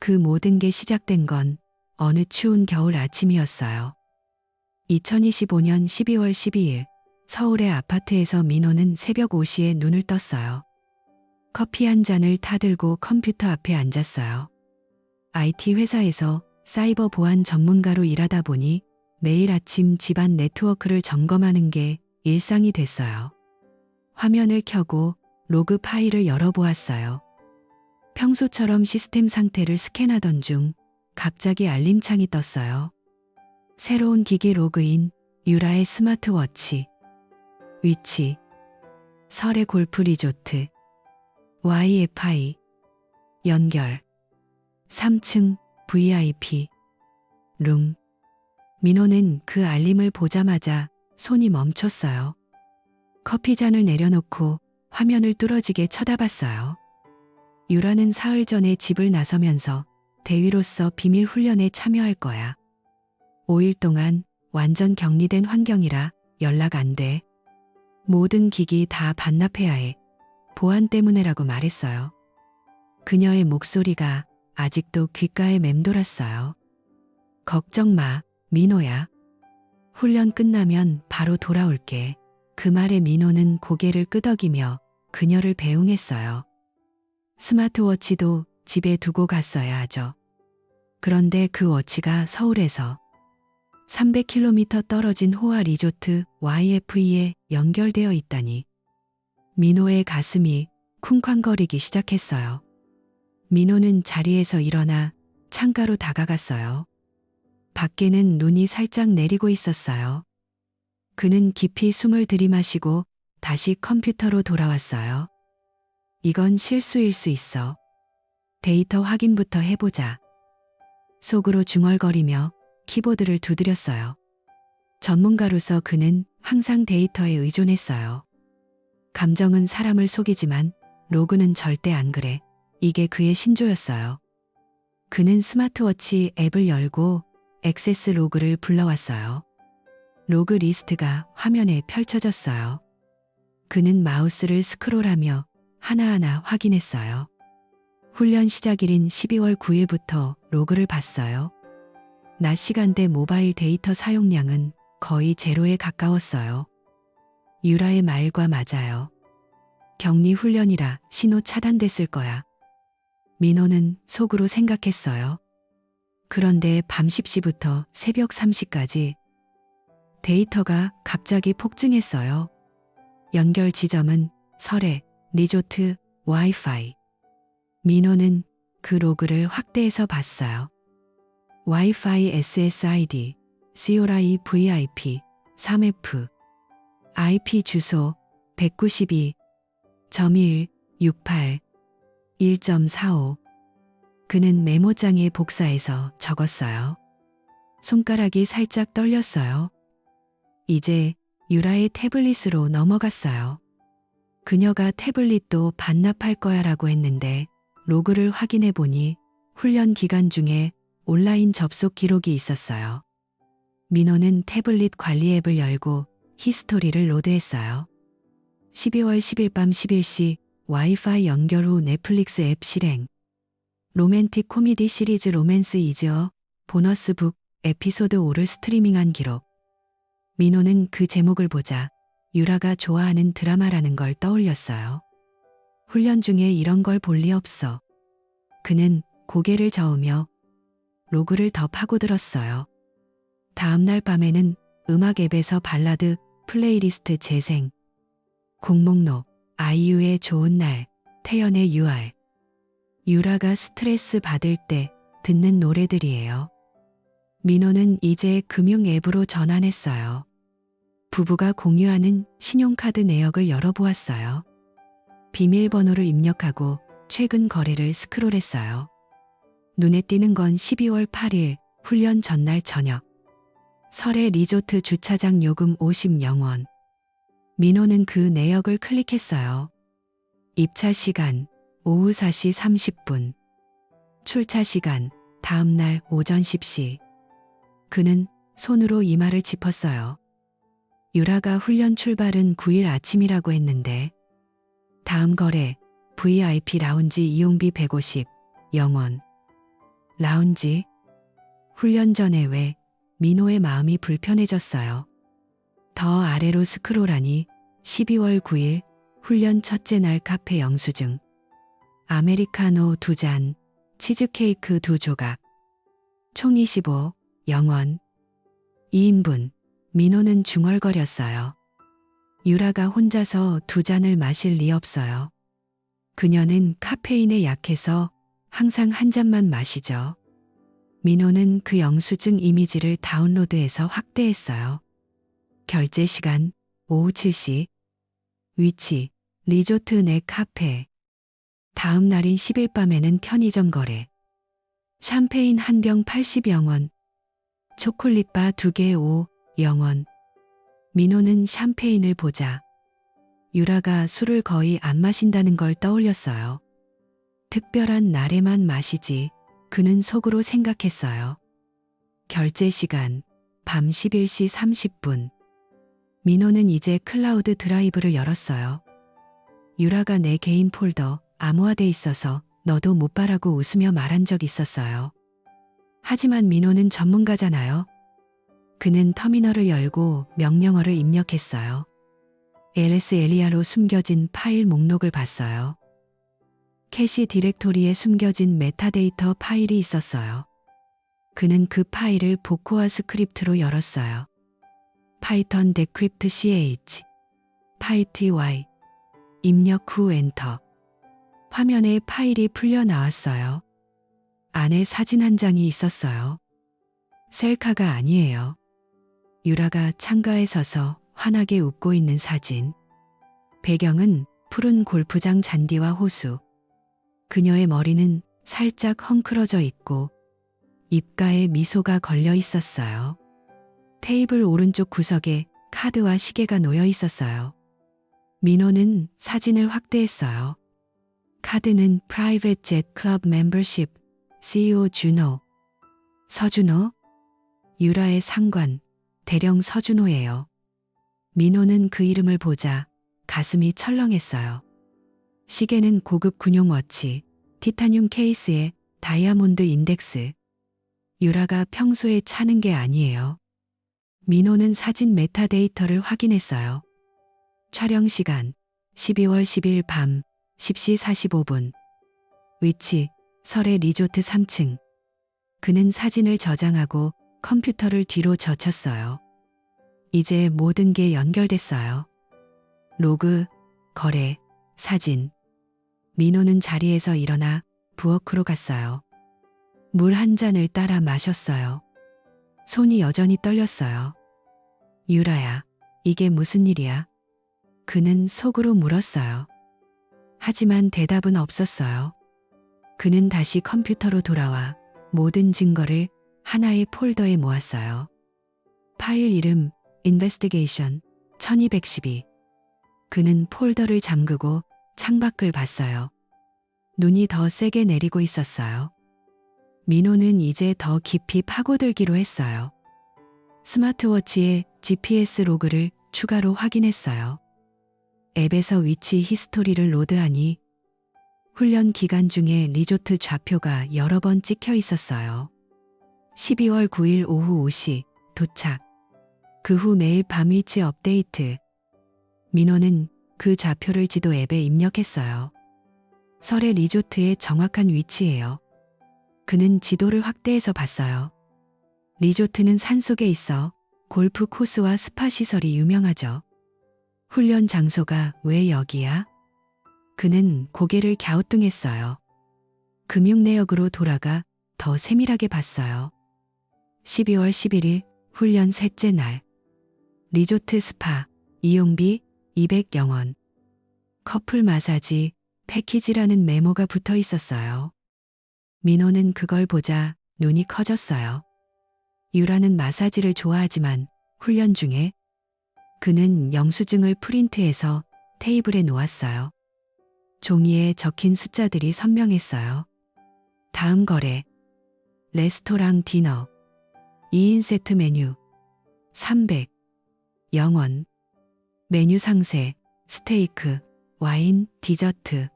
그 모든 게 시작된 건 어느 추운 겨울 아침이었어요. 2025년 12월 12일 서울의 아파트에서 민호는 새벽 5시에 눈을 떴어요. 커피 한 잔을 타들고 컴퓨터 앞에 앉았어요. IT 회사에서 사이버 보안 전문가로 일하다 보니 매일 아침 집안 네트워크를 점검하는 게 일상이 됐어요. 화면을 켜고 로그 파일을 열어보았어요. 평소처럼 시스템 상태를 스캔하던 중 갑자기 알림창이 떴어요. 새로운 기기 로그인, 유라의 스마트워치. 위치, 설의 골프 리조트. 와이파이. 연결, 3층 VIP. 룸. 민호는 그 알림을 보자마자 손이 멈췄어요. 커피잔을 내려놓고 화면을 뚫어지게 쳐다봤어요. 유라는 사흘 전에 집을 나서면서 대위로서 비밀 훈련에 참여할 거야. 5일 동안 완전 격리된 환경이라 연락 안 돼. 모든 기기 다 반납해야 해. 보안 때문에라고 말했어요. 그녀의 목소리가 아직도 귓가에 맴돌았어요. 걱정 마, 민호야. 훈련 끝나면 바로 돌아올게. 그 말에 민호는 고개를 끄덕이며 그녀를 배웅했어요. 스마트워치도 집에 두고 갔어야 하죠. 그런데 그 워치가 서울에서 300km 떨어진 호화 리조트 YFE에 연결되어 있다니. 민호의 가슴이 쿵쾅거리기 시작했어요. 민호는 자리에서 일어나 창가로 다가갔어요. 밖에는 눈이 살짝 내리고 있었어요. 그는 깊이 숨을 들이마시고 다시 컴퓨터로 돌아왔어요. 이건 실수일 수 있어. 데이터 확인부터 해보자. 속으로 중얼거리며 키보드를 두드렸어요. 전문가로서 그는 항상 데이터에 의존했어요. 감정은 사람을 속이지만 로그는 절대 안 그래. 이게 그의 신조였어요. 그는 스마트워치 앱을 열고 액세스 로그를 불러왔어요. 로그 리스트가 화면에 펼쳐졌어요. 그는 마우스를 스크롤하며 하나하나 확인했어요. 훈련 시작일인 12월 9일부터 로그를 봤어요. 낮 시간대 모바일 데이터 사용량은 거의 제로에 가까웠어요. 유라의 말과 맞아요. 격리 훈련이라 신호 차단됐을 거야. 민호는 속으로 생각했어요. 그런데 밤 10시부터 새벽 3시까지 데이터가 갑자기 폭증했어요. 연결 지점은 설의 리조트 와이파이. 민호는 그 로그를 확대해서 봤어요. 와이파이 SSID, CORI VIP, 3F, IP 주소 192.168, 1.45. 그는 메모장에 복사해서 적었어요. 손가락이 살짝 떨렸어요. 이제 유라의 태블릿으로 넘어갔어요. 그녀가 태블릿도 반납할 거야라고 했는데 로그를 확인해 보니 훈련 기간 중에 온라인 접속 기록이 있었어요. 민호는 태블릿 관리 앱을 열고 히스토리를 로드했어요. 12월 10일 밤 11시 와이파이 연결 후 넷플릭스 앱 실행. 로맨틱 코미디 시리즈 로맨스 이즈어 보너스 북 에피소드 5를 스트리밍한 기록. 민호는 그 제목을 보자 유라가 좋아하는 드라마라는 걸 떠올렸어요. 훈련 중에 이런 걸 볼 리 없어. 그는 고개를 저으며 로그를 더 파고들었어요. 다음날 밤에는 음악 앱에서 발라드 플레이리스트 재생. 곡목록 아이유의 좋은 날, 태연의 UR. 유라가 스트레스 받을 때 듣는 노래들이에요. 민호는 이제 금융 앱으로 전환했어요. 부부가 공유하는 신용카드 내역을 열어보았어요. 비밀번호를 입력하고 최근 거래를 스크롤했어요. 눈에 띄는 건 12월 8일 훈련 전날 저녁. 설의 리조트 주차장 요금 50영원. 민호는 그 내역을 클릭했어요. 입차 시간 오후 4시 30분. 출차 시간 다음날 오전 10시. 그는 손으로 이마를 짚었어요. 유라가 훈련 출발은 9일 아침이라고 했는데 다음 거래 VIP 라운지 이용비 150 영원. 라운지. 훈련 전에 왜 민호의 마음이 불편해졌어요. 더 아래로 스크롤하니 12월 9일 훈련 첫째 날 카페 영수증. 아메리카노 2잔, 치즈케이크 2조각. 총 25, 0원. 2인분. 민호는 중얼거렸어요. 유라가 혼자서 2잔을 마실 리 없어요. 그녀는 카페인에 약해서 항상 한 잔만 마시죠. 민호는 그 영수증 이미지를 다운로드해서 확대했어요. 결제 시간 오후 7시. 위치 리조트 내 카페. 다음 날인 10일 밤에는 편의점 거래. 샴페인 한 병 80영원. 초콜릿바 2개 5영원. 민호는 샴페인을 보자 유라가 술을 거의 안 마신다는 걸 떠올렸어요. 특별한 날에만 마시지 그는 속으로 생각했어요. 결제 시간 밤 11시 30분. 민호는 이제 클라우드 드라이브를 열었어요. 유라가 내 개인 폴더 암호화돼 있어서 너도 못 봐라고 웃으며 말한 적 있었어요. 하지만 민호는 전문가잖아요. 그는 터미널을 열고 명령어를 입력했어요. LS 에리아로 숨겨진 파일 목록을 봤어요. 캐시 디렉토리에 숨겨진 메타데이터 파일이 있었어요. 그는 그 파일을 보코아 스크립트로 열었어요. 파이썬 데크립트 ch pyty 입력 후 엔터. 화면에 파일이 풀려 나왔어요. 안에 사진 한 장이 있었어요. 셀카가 아니에요. 유라가 창가에 서서 환하게 웃고 있는 사진. 배경은 푸른 골프장 잔디와 호수. 그녀의 머리는 살짝 헝클어져 있고 입가에 미소가 걸려 있었어요. 테이블 오른쪽 구석에 카드와 시계가 놓여 있었어요. 민호는 사진을 확대했어요. 카드는 Private Jet Club Membership, CEO 준호. 서준호? 유라의 상관, 대령 서준호예요. 민호는 그 이름을 보자 가슴이 철렁했어요. 시계는 고급 군용 워치, 티타늄 케이스에 다이아몬드 인덱스. 유라가 평소에 차는 게 아니에요. 민호는 사진 메타데이터를 확인했어요. 촬영 시간 12월 10일 밤 10시 45분. 위치 설의 리조트 3층. 그는 사진을 저장하고 컴퓨터를 뒤로 젖혔어요. 이제 모든 게 연결됐어요. 로그, 거래, 사진. 민호는 자리에서 일어나 부엌으로 갔어요. 물 한 잔을 따라 마셨어요. 손이 여전히 떨렸어요. 유라야, 이게 무슨 일이야? 그는 속으로 물었어요. 하지만 대답은 없었어요. 그는 다시 컴퓨터로 돌아와 모든 증거를 하나의 폴더에 모았어요. 파일 이름 Investigation 1212. 그는 폴더를 잠그고 창밖을 봤어요. 눈이 더 세게 내리고 있었어요. 민호는 이제 더 깊이 파고들기로 했어요. 스마트워치에 GPS 로그를 추가로 확인했어요. 앱에서 위치 히스토리를 로드하니 훈련 기간 중에 리조트 좌표가 여러 번 찍혀 있었어요. 12월 9일 오후 5시 도착. 그 후 매일 밤 위치 업데이트. 민호는 그 좌표를 지도 앱에 입력했어요. 설의 리조트의 정확한 위치예요. 그는 지도를 확대해서 봤어요. 리조트는 산속에 있어 골프 코스와 스파 시설이 유명하죠. 훈련 장소가 왜 여기야? 그는 고개를 갸우뚱했어요. 금융내역으로 돌아가 더 세밀하게 봤어요. 12월 11일 훈련 셋째 날. 리조트 스파, 이용비 200영원. 커플 마사지, 패키지라는 메모가 붙어 있었어요. 민호는 그걸 보자 눈이 커졌어요. 유라는 마사지를 좋아하지만 훈련 중에 그는 영수증을 프린트해서 테이블에 놓았어요. 종이에 적힌 숫자들이 선명했어요. 다음 거래. 레스토랑 디너. 2인 세트 메뉴. 300영원. 메뉴 상세. 스테이크, 와인, 디저트.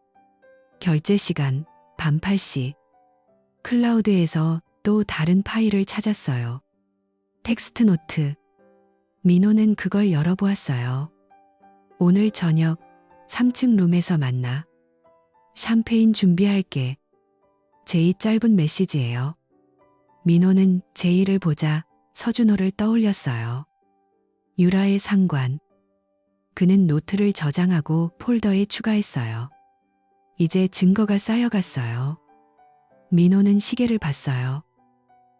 결제 시간 밤 8시. 클라우드에서 또 다른 파일을 찾았어요. 텍스트 노트. 민호는 그걸 열어보았어요. 오늘 저녁 3층 룸에서 만나. 샴페인 준비할게. 제이 짧은 메시지예요. 민호는 제이를 보자 서준호를 떠올렸어요. 유라의 상관. 그는 노트를 저장하고 폴더에 추가했어요. 이제 증거가 쌓여갔어요. 민호는 시계를 봤어요.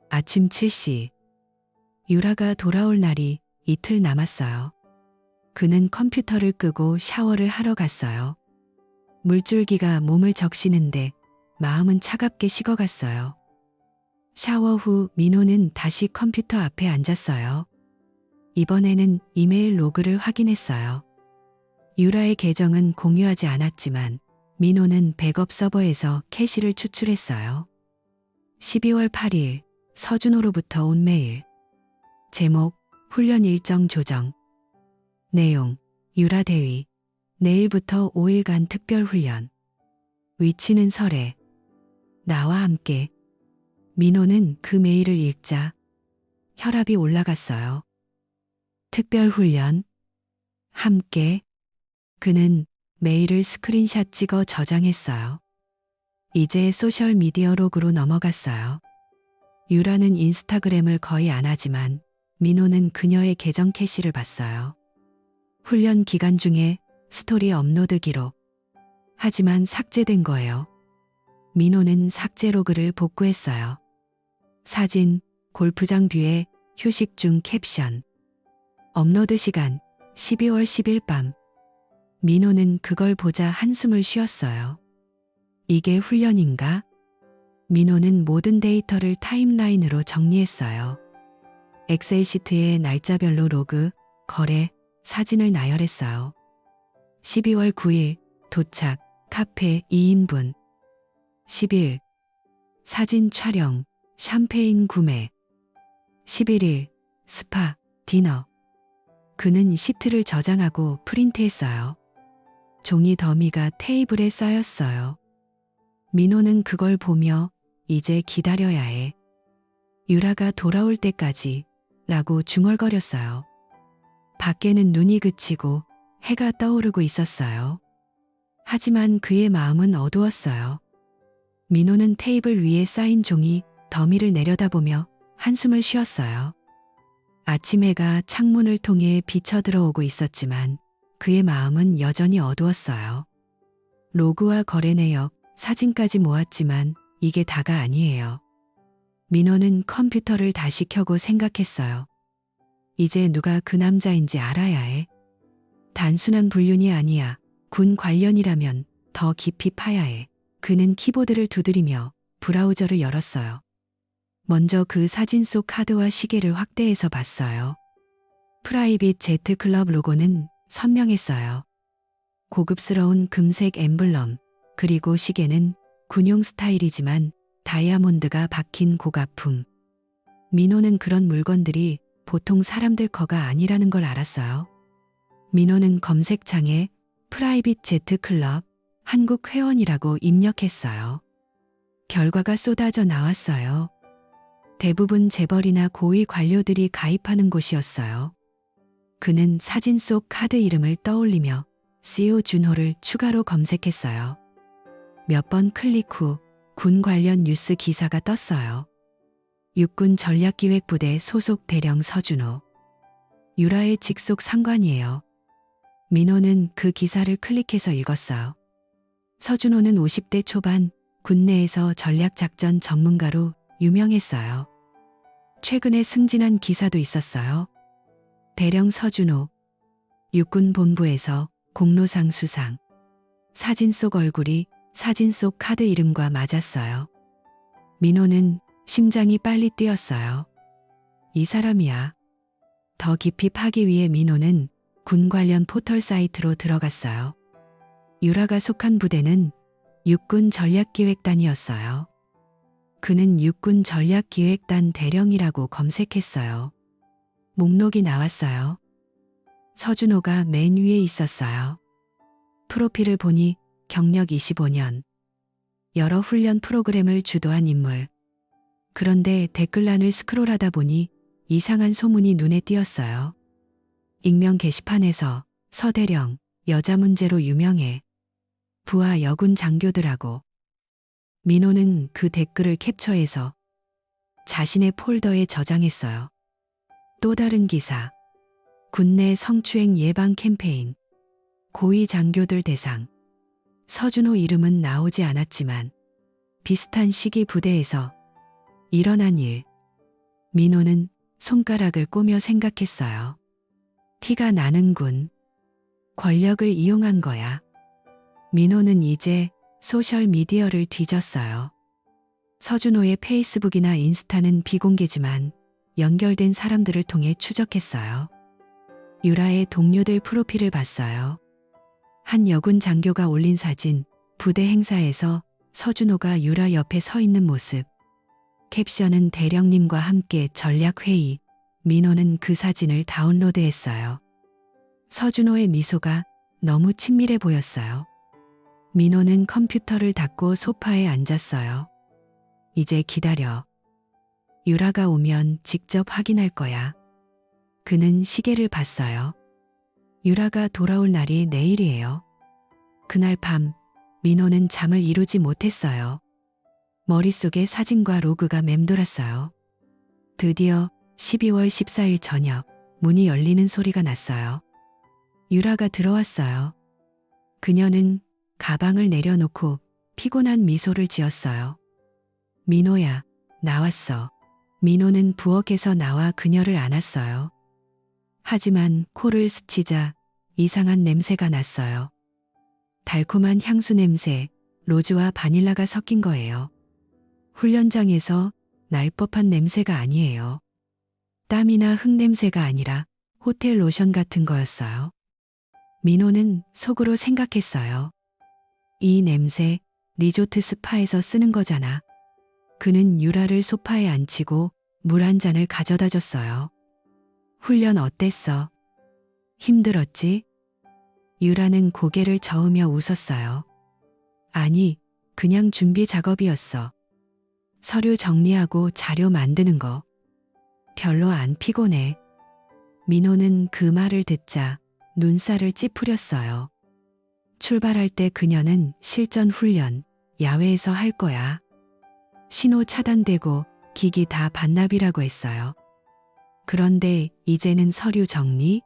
아침 7시. 유라가 돌아올 날이 이틀 남았어요. 그는 컴퓨터를 끄고 샤워를 하러 갔어요. 물줄기가 몸을 적시는데 마음은 차갑게 식어갔어요. 샤워 후 민호는 다시 컴퓨터 앞에 앉았어요. 이번에는 이메일 로그를 확인했어요. 유라의 계정은 공유하지 않았지만 민호는 백업 서버에서 캐시를 추출했어요. 12월 8일 서준호로부터 온 메일. 제목 훈련 일정 조정. 내용 유라 대위. 내일부터 5일간 특별훈련. 위치는 설해. 나와 함께. 민호는 그 메일을 읽자 혈압이 올라갔어요. 특별훈련. 함께. 그는 메일을 스크린샷 찍어 저장했어요. 이제 소셜미디어 로그로 넘어갔어요. 유라는 인스타그램을 거의 안 하지만 민호는 그녀의 계정 캐시를 봤어요. 훈련 기간 중에 스토리 업로드 기록. 하지만 삭제된 거예요. 민호는 삭제 로그를 복구했어요. 사진, 골프장 뷰에 휴식 중 캡션. 업로드 시간 12월 10일 밤. 민호는 그걸 보자 한숨을 쉬었어요. 이게 훈련인가? 민호는 모든 데이터를 타임라인으로 정리했어요. 엑셀 시트에 날짜별로 로그, 거래, 사진을 나열했어요. 12월 9일 도착, 카페 2인분. 10일 사진 촬영, 샴페인 구매. 11일 스파, 디너. 그는 시트를 저장하고 프린트했어요. 종이 더미가 테이블에 쌓였어요. 민호는 그걸 보며 이제 기다려야 해. 유라가 돌아올 때까지 라고 중얼거렸어요. 밖에는 눈이 그치고 해가 떠오르고 있었어요. 하지만 그의 마음은 어두웠어요. 민호는 테이블 위에 쌓인 종이 더미를 내려다보며 한숨을 쉬었어요. 아침 해가 창문을 통해 비쳐 들어오고 있었지만 그의 마음은 여전히 어두웠어요. 로그와 거래 내역, 사진까지 모았지만 이게 다가 아니에요. 민호는 컴퓨터를 다시 켜고 생각했어요. 이제 누가 그 남자인지 알아야 해. 단순한 불륜이 아니야. 군 관련이라면 더 깊이 파야 해. 그는 키보드를 두드리며 브라우저를 열었어요. 먼저 그 사진 속 카드와 시계를 확대해서 봤어요. 프라이빗 제트 클럽 로고는 선명했어요. 고급스러운 금색 엠블럼, 그리고 시계는 군용 스타일이지만 다이아몬드가 박힌 고가품. 민호는 그런 물건들이 보통 사람들 거가 아니라는 걸 알았어요. 민호는 검색창에 프라이빗 제트 클럽 한국 회원이라고 입력했어요. 결과가 쏟아져 나왔어요. 대부분 재벌이나 고위 관료들이 가입하는 곳이었어요. 그는 사진 속 카드 이름을 떠올리며 CEO 준호를 추가로 검색했어요. 몇 번 클릭 후 군 관련 뉴스 기사가 떴어요. 육군 전략기획부대 소속 대령 서준호. 유라의 직속 상관이에요. 민호는 그 기사를 클릭해서 읽었어요. 서준호는 50대 초반 군내에서 전략작전 전문가로 유명했어요. 최근에 승진한 기사도 있었어요. 대령 서준호. 육군 본부에서 공로상 수상. 사진 속 얼굴이 사진 속 카드 이름과 맞았어요. 민호는 심장이 빨리 뛰었어요. 이 사람이야. 더 깊이 파기 위해 민호는 군 관련 포털 사이트로 들어갔어요. 유라가 속한 부대는 육군 전략기획단이었어요. 그는 육군 전략기획단 대령이라고 검색했어요. 목록이 나왔어요. 서준호가 맨 위에 있었어요. 프로필을 보니 경력 25년. 여러 훈련 프로그램을 주도한 인물, 그런데 댓글란을 스크롤하다 보니 이상한 소문이 눈에 띄었어요. 익명 게시판에서 서대령, 여자 문제로 유명해. 부하 여군 장교들하고. 민호는 그 댓글을 캡처해서 자신의 폴더에 저장했어요. 또 다른 기사. 군내 성추행 예방 캠페인. 고위 장교들 대상. 서준호 이름은 나오지 않았지만 비슷한 시기 부대에서 일어난 일. 민호는 손가락을 꼬며 생각했어요. 티가 나는군. 권력을 이용한 거야. 민호는 이제 소셜미디어를 뒤졌어요. 서준호의 페이스북이나 인스타는 비공개지만 연결된 사람들을 통해 추적했어요. 유라의 동료들 프로필을 봤어요. 한 여군 장교가 올린 사진, 부대 행사에서 서준호가 유라 옆에 서 있는 모습. 캡션은 대령님과 함께 전략회의. 민호는 그 사진을 다운로드했어요. 서준호의 미소가 너무 친밀해 보였어요. 민호는 컴퓨터를 닫고 소파에 앉았어요. 이제 기다려. 유라가 오면 직접 확인할 거야. 그는 시계를 봤어요. 유라가 돌아올 날이 내일이에요. 그날 밤 민호는 잠을 이루지 못했어요. 머릿속에 사진과 로그가 맴돌았어요. 드디어 12월 14일 저녁 문이 열리는 소리가 났어요. 유라가 들어왔어요. 그녀는 가방을 내려놓고 피곤한 미소를 지었어요. 민호야, 나왔어. 민호는 부엌에서 나와 그녀를 안았어요. 하지만 코를 스치자 이상한 냄새가 났어요. 달콤한 향수 냄새, 로즈와 바닐라가 섞인 거예요. 훈련장에서 날 법한 냄새가 아니에요. 땀이나 흙냄새가 아니라 호텔 로션 같은 거였어요. 민호는 속으로 생각했어요. 이 냄새 리조트 스파에서 쓰는 거잖아. 그는 유라를 소파에 앉히고 물 한 잔을 가져다 줬어요. 훈련 어땠어? 힘들었지? 유라는 고개를 저으며 웃었어요. 아니, 그냥 준비 작업이었어. 서류 정리하고 자료 만드는 거. 별로 안 피곤해. 민호는 그 말을 듣자 눈살을 찌푸렸어요. 출발할 때 그녀는 실전 훈련, 야외에서 할 거야. 신호 차단되고 기기 다 반납이라고 했어요. 그런데 이제는 서류 정리?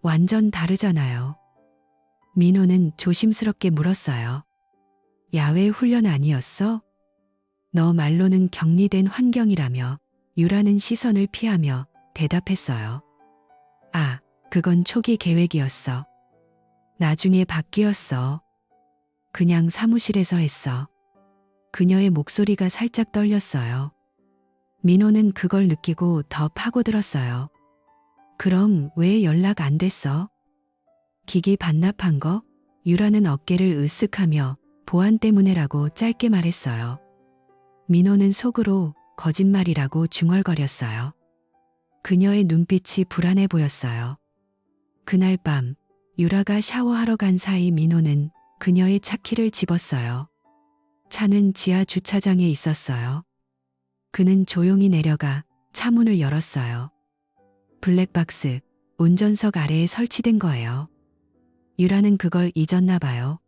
완전 다르잖아요. 민호는 조심스럽게 물었어요. 야외 훈련 아니었어? 너 말로는 격리된 환경이라며. 유라는 시선을 피하며 대답했어요. 아, 그건 초기 계획이었어. 나중에 바뀌었어. 그냥 사무실에서 했어. 그녀의 목소리가 살짝 떨렸어요. 민호는 그걸 느끼고 더 파고들었어요. 그럼 왜 연락 안 됐어? 기기 반납한 거? 유라는 어깨를 으쓱하며 보안 때문에라고 짧게 말했어요. 민호는 속으로 거짓말이라고 중얼거렸어요. 그녀의 눈빛이 불안해 보였어요. 그날 밤 유라가 샤워하러 간 사이 민호는 그녀의 차키를 집었어요. 차는 지하 주차장에 있었어요. 그는 조용히 내려가 차 문을 열었어요. 블랙박스, 운전석 아래에 설치된 거예요. 유라는 그걸 잊었나 봐요.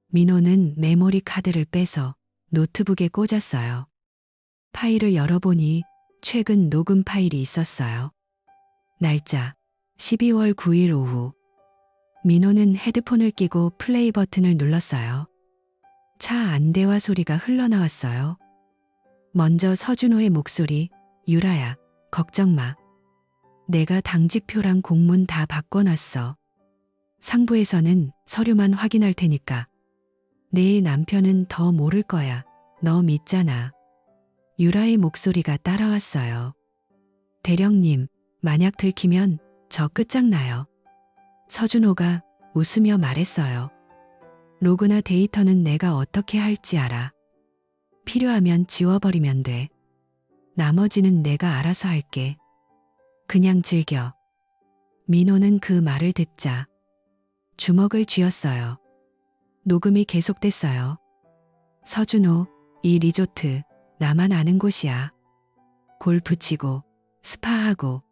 민호는 메모리 카드를 빼서 노트북에 꽂았어요. 파일을 열어보니 최근 녹음 파일이 있었어요. 날짜 12월 9일 오후. 민호는 헤드폰을 끼고 플레이 버튼을 눌렀어요. 차 안대화 소리가 흘러나왔어요. 먼저 서준호의 목소리, 유라야, 걱정 마. 내가 당직표랑 공문 다 바꿔놨어. 상부에서는 서류만 확인할 테니까. 내 남편은 더 모를 거야. 너 믿잖아. 유라의 목소리가 따라왔어요. 대령님, 만약 들키면 저 끝장나요. 서준호가 웃으며 말했어요. 로그나 데이터는 내가 어떻게 할지 알아. 필요하면 지워버리면 돼. 나머지는 내가 알아서 할게. 그냥 즐겨. 민호는 그 말을 듣자 주먹을 쥐었어요. 녹음이 계속됐어요. 서준호, 이 리조트 나만 아는 곳이야. 골프 치고 스파하고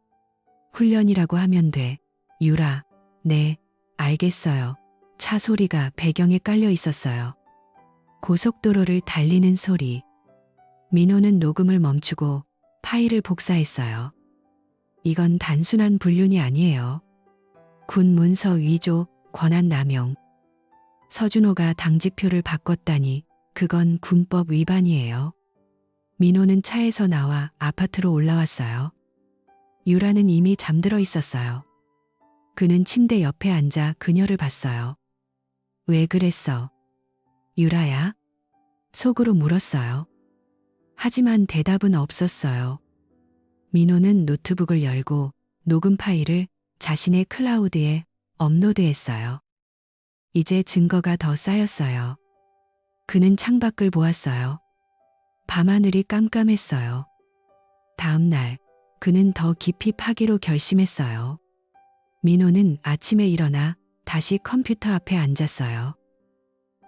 훈련이라고 하면 돼. 유라, 네, 알겠어요. 차 소리가 배경에 깔려 있었어요. 고속도로를 달리는 소리. 민호는 녹음을 멈추고 파일을 복사했어요. 이건 단순한 불륜이 아니에요. 군 문서 위조, 권한 남용. 서준호가 당직표를 바꿨다니 그건 군법 위반이에요. 민호는 차에서 나와 아파트로 올라왔어요. 유라는 이미 잠들어 있었어요. 그는 침대 옆에 앉아 그녀를 봤어요. 왜 그랬어? 유라야? 속으로 물었어요. 하지만 대답은 없었어요. 민호는 노트북을 열고 녹음 파일을 자신의 클라우드에 업로드했어요. 이제 증거가 더 쌓였어요. 그는 창밖을 보았어요. 밤하늘이 깜깜했어요. 다음 날 그는 더 깊이 파기로 결심했어요. 민호는 아침에 일어나 다시 컴퓨터 앞에 앉았어요.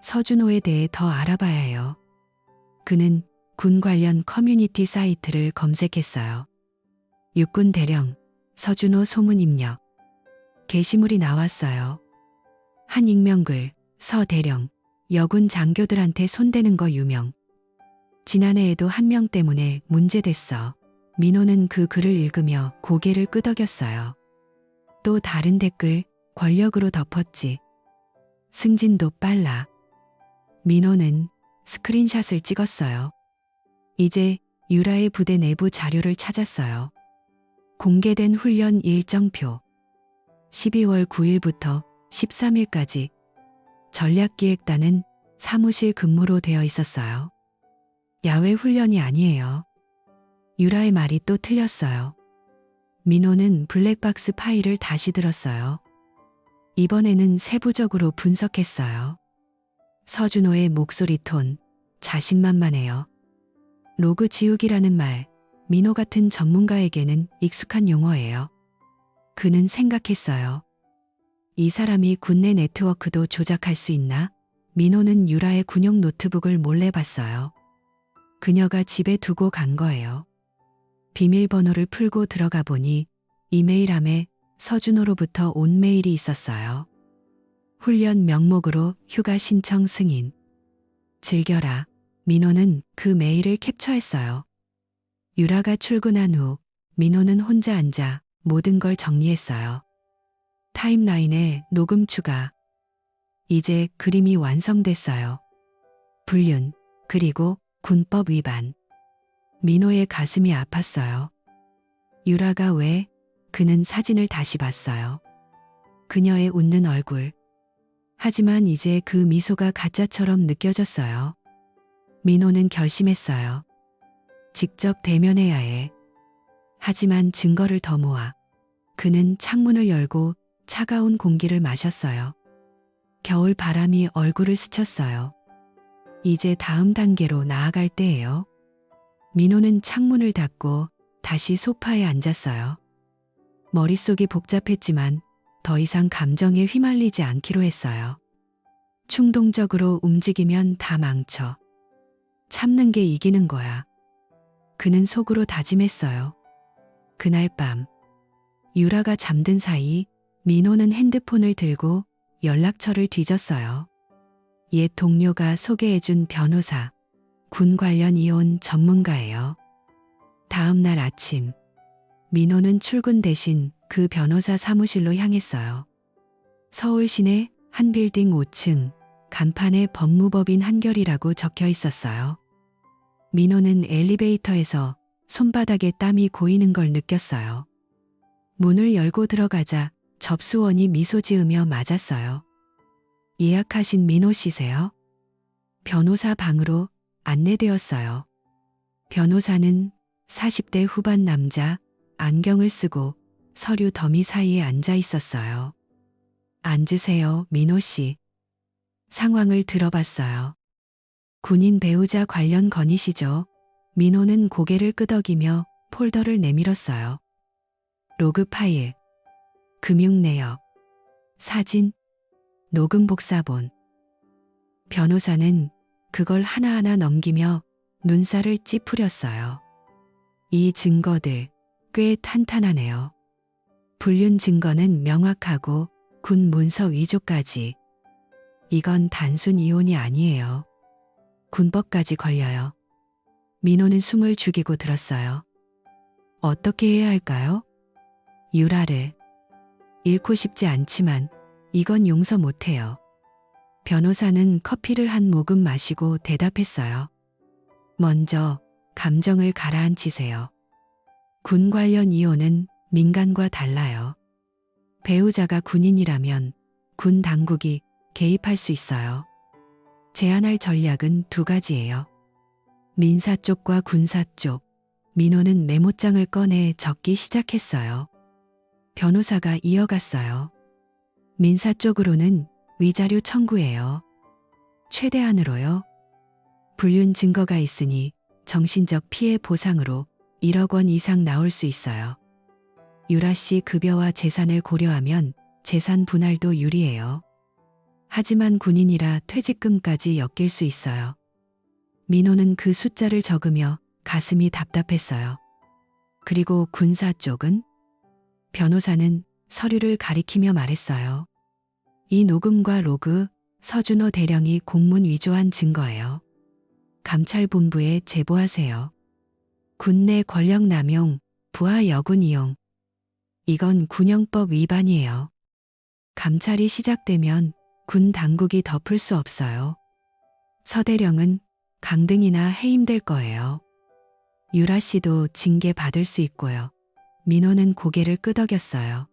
서준호에 대해 더 알아봐야 해요. 그는 군 관련 커뮤니티 사이트를 검색했어요. 육군 대령, 서준호 소문 입력. 게시물이 나왔어요. 한 익명글, 서 대령, 여군 장교들한테 손대는 거 유명. 지난해에도 한 명 때문에 문제됐어. 민호는 그 글을 읽으며 고개를 끄덕였어요. 또 다른 댓글, 권력으로 덮었지. 승진도 빨라. 민호는 스크린샷을 찍었어요. 이제 유라의 부대 내부 자료를 찾았어요. 공개된 훈련 일정표. 12월 9일부터 13일까지 전략기획단은 사무실 근무로 되어 있었어요. 야외 훈련이 아니에요. 유라의 말이 또 틀렸어요. 민호는 블랙박스 파일을 다시 들었어요. 이번에는 세부적으로 분석했어요. 서준호의 목소리 톤, 자신만만해요. 로그 지우기라는 말, 민호 같은 전문가에게는 익숙한 용어예요. 그는 생각했어요. 이 사람이 군내 네트워크도 조작할 수 있나? 민호는 유라의 군용 노트북을 몰래 봤어요. 그녀가 집에 두고 간 거예요. 비밀번호를 풀고 들어가 보니 이메일함에 서준호로부터 온 메일이 있었어요. 훈련 명목으로 휴가 신청 승인. 즐겨라. 민호는 그 메일을 캡처했어요. 유라가 출근한 후 민호는 혼자 앉아 모든 걸 정리했어요. 타임라인에 녹음 추가. 이제 그림이 완성됐어요. 불륜, 그리고 군법 위반. 민호의 가슴이 아팠어요. 유라가 왜? 그는 사진을 다시 봤어요. 그녀의 웃는 얼굴. 하지만 이제 그 미소가 가짜처럼 느껴졌어요. 민호는 결심했어요. 직접 대면해야 해. 하지만 증거를 더 모아. 그는 창문을 열고 차가운 공기를 마셨어요. 겨울 바람이 얼굴을 스쳤어요. 이제 다음 단계로 나아갈 때예요. 민호는 창문을 닫고 다시 소파에 앉았어요. 머릿속이 복잡했지만 더 이상 감정에 휘말리지 않기로 했어요. 충동적으로 움직이면 다 망쳐. 참는 게 이기는 거야. 그는 속으로 다짐했어요. 그날 밤, 유라가 잠든 사이 민호는 핸드폰을 들고 연락처를 뒤졌어요. 옛 동료가 소개해준 변호사, 군 관련 이혼 전문가예요. 다음 날 아침, 민호는 출근 대신 그 변호사 사무실로 향했어요. 서울 시내 한 빌딩 5층, 간판에 법무법인 한결이라고 적혀 있었어요. 민호는 엘리베이터에서 손바닥에 땀이 고이는 걸 느꼈어요. 문을 열고 들어가자 접수원이 미소 지으며 맞았어요. 예약하신 민호 씨세요? 변호사 방으로 안내되었어요. 변호사는 40대 후반 남자, 안경을 쓰고 서류 더미 사이에 앉아 있었어요. 앉으세요, 민호 씨. 상황을 들어봤어요. 군인 배우자 관련 건이시죠? 민호는 고개를 끄덕이며 폴더를 내밀었어요. 로그 파일, 금융 내역, 사진, 녹음 복사본. 변호사는 그걸 하나하나 넘기며 눈살을 찌푸렸어요. 이 증거들 꽤 탄탄하네요. 불륜 증거는 명확하고 군 문서 위조까지. 이건 단순 이혼이 아니에요. 군법까지 걸려요. 민호는 숨을 죽이고 들었어요. 어떻게 해야 할까요? 유라를. 잃고 싶지 않지만 이건 용서 못해요. 변호사는 커피를 한 모금 마시고 대답했어요. 먼저 감정을 가라앉히세요. 군 관련 이혼은 민간과 달라요. 배우자가 군인이라면 군 당국이 개입할 수 있어요. 제안할 전략은 두 가지예요. 민사 쪽과 군사 쪽. 민호는 메모장을 꺼내 적기 시작했어요. 변호사가 이어갔어요. 민사 쪽으로는 위자료 청구예요. 최대한으로요. 불륜 증거가 있으니 정신적 피해 보상으로 1억 원 이상 나올 수 있어요. 유라 씨 급여와 재산을 고려하면 재산 분할도 유리해요. 하지만 군인이라 퇴직금까지 엮일 수 있어요. 민호는 그 숫자를 적으며 가슴이 답답했어요. 그리고 군사 쪽은? 변호사는 서류를 가리키며 말했어요. 이 녹음과 로그, 서준호 대령이 공문 위조한 증거예요. 감찰본부에 제보하세요. 군내 권력 남용, 부하 여군 이용. 이건 군형법 위반이에요. 감찰이 시작되면 군 당국이 덮을 수 없어요. 서대령은 강등이나 해임될 거예요. 유라 씨도 징계 받을 수 있고요. 민호는 고개를 끄덕였어요.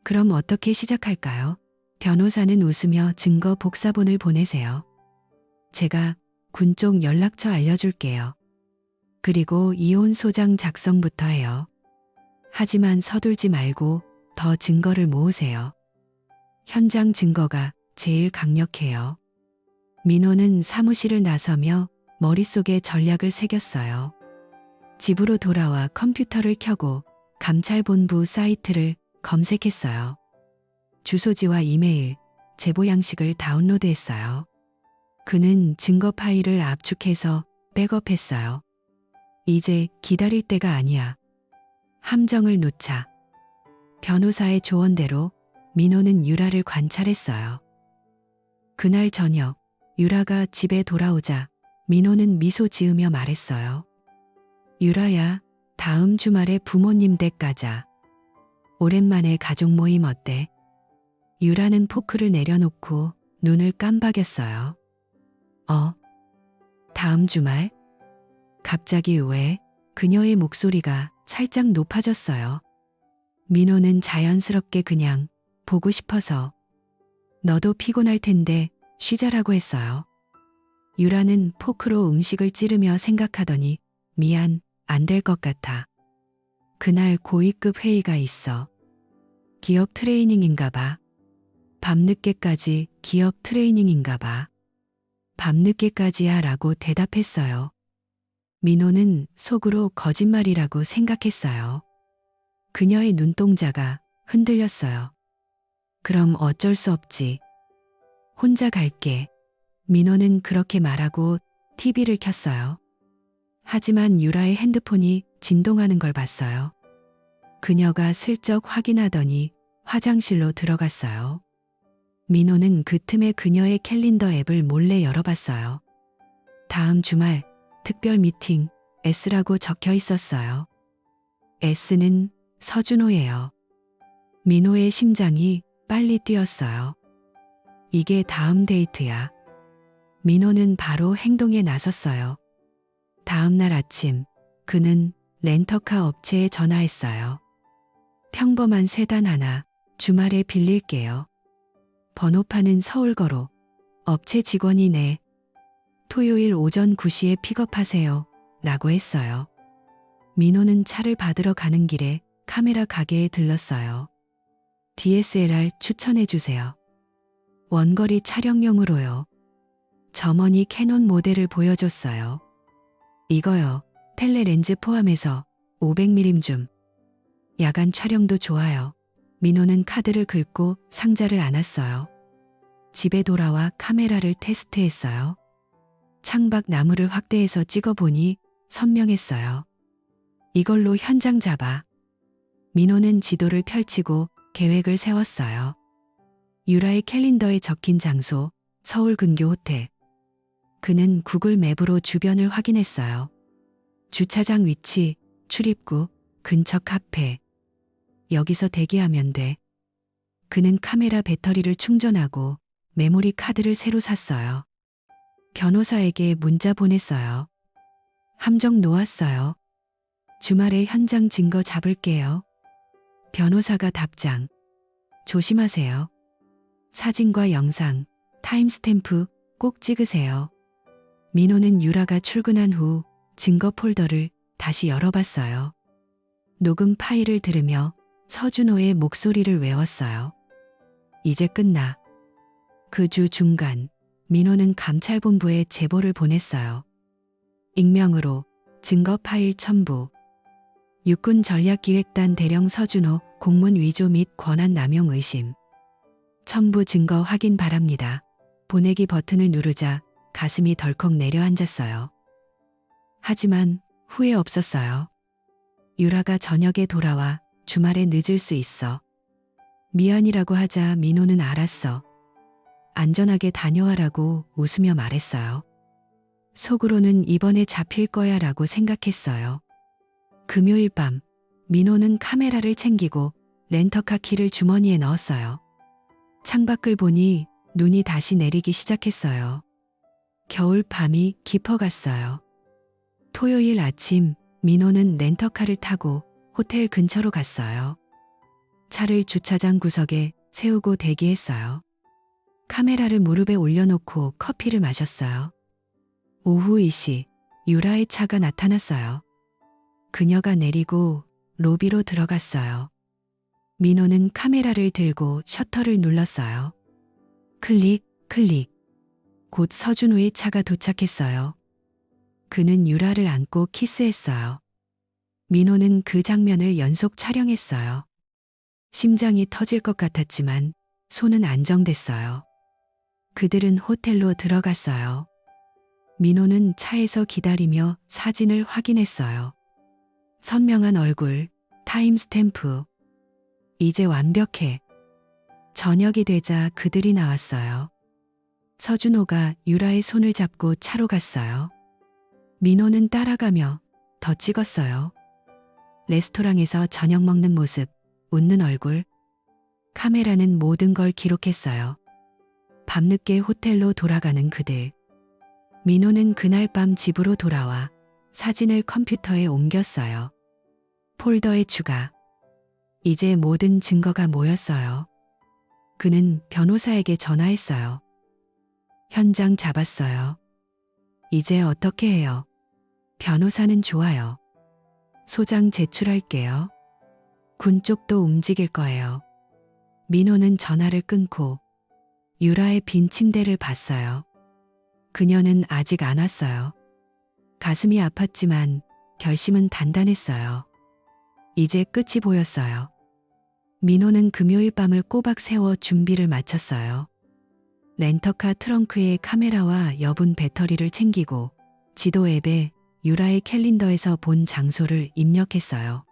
그럼 어떻게 시작할까요? 변호사는 웃으며 증거 복사본을 보내세요. 제가 군 쪽 연락처 알려줄게요. 그리고 이혼 소장 작성부터 해요. 하지만 서둘지 말고 더 증거를 모으세요. 현장 증거가 제일 강력해요. 민호는 사무실을 나서며 머릿속에 전략을 새겼어요. 집으로 돌아와 컴퓨터를 켜고 감찰본부 사이트를 검색했어요. 주소지와 이메일, 제보 양식을 다운로드했어요. 그는 증거 파일을 압축해서 백업했어요. 이제 기다릴 때가 아니야. 함정을 놓자. 변호사의 조언대로 민호는 유라를 관찰했어요. 그날 저녁 유라가 집에 돌아오자 민호는 미소 지으며 말했어요. 유라야, 다음 주말에 부모님 댁 가자. 오랜만에 가족 모임 어때? 유라는 포크를 내려놓고 눈을 깜박였어요. 다음 주말? 갑자기 왜? 그녀의 목소리가 살짝 높아졌어요. 민호는 자연스럽게 그냥 보고 싶어서. 너도 피곤할 텐데 쉬자라고 했어요. 유라는 포크로 음식을 찌르며 생각하더니 미안, 안 될 것 같아. 그날 고위급 회의가 있어. 기업 트레이닝인가 봐. 밤늦게까지 기업 트레이닝인가 봐. 밤늦게까지야 라고 대답했어요. 민호는 속으로 거짓말이라고 생각했어요. 그녀의 눈동자가 흔들렸어요. 그럼 어쩔 수 없지. 혼자 갈게. 민호는 그렇게 말하고 TV를 켰어요. 하지만 유라의 핸드폰이 진동하는 걸 봤어요. 그녀가 슬쩍 확인하더니 화장실로 들어갔어요. 민호는 그 틈에 그녀의 캘린더 앱을 몰래 열어봤어요. 다음 주말 특별 미팅 S라고 적혀 있었어요. S는 서준호예요. 민호의 심장이 빨리 뛰었어요. 이게 다음 데이트야. 민호는 바로 행동에 나섰어요. 다음 날 아침 그는 렌터카 업체에 전화했어요. 평범한 세단 하나 주말에 빌릴게요. 번호판은 서울거로. 업체 직원이 네. 토요일 오전 9시에 픽업하세요. 라고 했어요. 민호는 차를 받으러 가는 길에 카메라 가게에 들렀어요. DSLR 추천해주세요. 원거리 촬영용으로요. 점원이 캐논 모델을 보여줬어요. 이거요. 텔레렌즈 포함해서 500mm 좀. 야간 촬영도 좋아요. 민호는 카드를 긁고 상자를 안았어요. 집에 돌아와 카메라를 테스트했어요. 창밖 나무를 확대해서 찍어보니 선명했어요. 이걸로 현장 잡아. 민호는 지도를 펼치고 계획을 세웠어요. 유라의 캘린더에 적힌 장소, 서울 근교 호텔. 그는 구글 맵으로 주변을 확인했어요. 주차장 위치, 출입구, 근처 카페. 여기서 대기하면 돼. 그는 카메라 배터리를 충전하고 메모리 카드를 새로 샀어요. 변호사에게 문자 보냈어요. 함정 놓았어요. 주말에 현장 증거 잡을게요. 변호사가 답장. 조심하세요. 사진과 영상, 타임스탬프 꼭 찍으세요. 민호는 유라가 출근한 후 증거 폴더를 다시 열어봤어요. 녹음 파일을 들으며 서준호의 목소리를 외웠어요. 이제 끝나. 그 주 중간, 민호는 감찰본부에 제보를 보냈어요. 익명으로 증거 파일 첨부. 육군 전략기획단 대령 서준호 공문 위조 및 권한 남용 의심. 첨부 증거 확인 바랍니다. 보내기 버튼을 누르자 가슴이 덜컥 내려앉았어요. 하지만 후회 없었어요. 유라가 저녁에 돌아와 주말에 늦을 수 있어. 미안이라고 하자 민호는 알았어. 안전하게 다녀와라고 웃으며 말했어요. 속으로는 이번에 잡힐 거야 라고 생각했어요. 금요일 밤, 민호는 카메라를 챙기고 렌터카 키를 주머니에 넣었어요. 창밖을 보니 눈이 다시 내리기 시작했어요. 겨울 밤이 깊어갔어요. 토요일 아침, 민호는 렌터카를 타고 호텔 근처로 갔어요. 차를 주차장 구석에 세우고 대기했어요. 카메라를 무릎에 올려놓고 커피를 마셨어요. 오후 2시, 유라의 차가 나타났어요. 그녀가 내리고 로비로 들어갔어요. 민호는 카메라를 들고 셔터를 눌렀어요. 클릭, 클릭. 곧 서준호의 차가 도착했어요. 그는 유라를 안고 키스했어요. 민호는 그 장면을 연속 촬영했어요. 심장이 터질 것 같았지만 손은 안정됐어요. 그들은 호텔로 들어갔어요. 민호는 차에서 기다리며 사진을 확인했어요. 선명한 얼굴, 타임스탬프. 이제 완벽해. 저녁이 되자 그들이 나왔어요. 서준호가 유라의 손을 잡고 차로 갔어요. 민호는 따라가며 더 찍었어요. 레스토랑에서 저녁 먹는 모습, 웃는 얼굴. 카메라는 모든 걸 기록했어요. 밤늦게 호텔로 돌아가는 그들. 민호는 그날 밤 집으로 돌아와 사진을 컴퓨터에 옮겼어요. 폴더에 추가. 이제 모든 증거가 모였어요. 그는 변호사에게 전화했어요. 현장 잡았어요. 이제 어떻게 해요? 변호사는 좋아요. 소장 제출할게요. 군 쪽도 움직일 거예요. 민호는 전화를 끊고 유라의 빈 침대를 봤어요. 그녀는 아직 안 왔어요. 가슴이 아팠지만 결심은 단단했어요. 이제 끝이 보였어요. 민호는 금요일 밤을 꼬박 세워 준비를 마쳤어요. 렌터카 트렁크에 카메라와 여분 배터리를 챙기고 지도 앱에 유라의 캘린더에서 본 장소를 입력했어요.